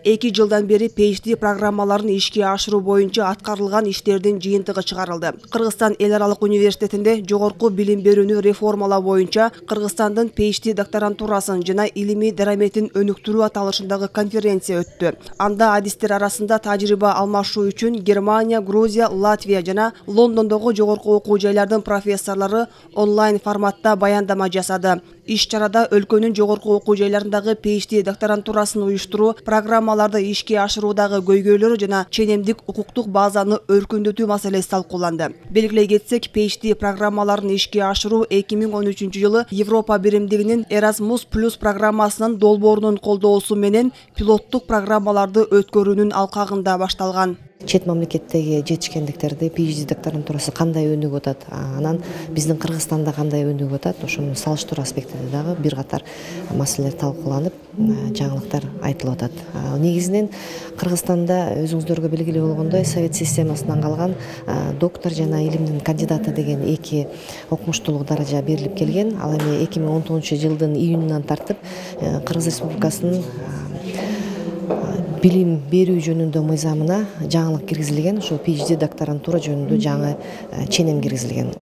2 жылдан бери PhD программаларын ишке ашыруу боюнча аткарылган иштердин жыйынтыгы чыгарылды. Кыргызстан эл аралык университетинде жогорку билим берүүнү реформалоо боюнча Кыргызстандын PhD докторантурасын жана илимий дараметин өнүктүрүү аталышындагы конференция өттү. Анда адистер арасында тажрыйба алмашуу үчүн Германия, Грузия, Латвия жана Лондондогу жогорку окуу жайлардын профессорлору онлайн форматта баяндама жасады. Иш-чарада өлкөнүн жогорку окуу жайларындагы PhD докторантурасын уюштуруу, программаларды ишке ашыруудагы көйгөйлөр жана ченемдик укуктук базаны өркүндөтүү маселеси талкууланды. Белгилей кетсек, PhD программаларын ишке ашыруу 2013 жылы Европа биримдигинин Erasmus+ программасынын долбоорунун колдоосу менен пилоттук программаларды өткөрүүнүн алкагында башталган. Чет мамлекеттеги жетишкендиктерди PhD докторантурасы кандай өнүгүп атат, анан биздин Кыргызстанда кандай өнүгүп атат, ошону салыштыруу аспектинде дагы бир катар маселелер талкууланып, жаңылыктар айтылып атат. Негизинен Кыргызстанда өзүңүздөргө белгилүү болгондой совет системасынан калган доктор жана илимдин кандидаты деген 2 окумуштуулук даража берилип келген. Ал эми 2019 жылдын июнунан тартып Кыргыз Республикасынын билим берүү жөнүндө мыйзамына жаңылык киргизилген, ошо PhD докторантура жөнүндө жаңы ченем киргизилген.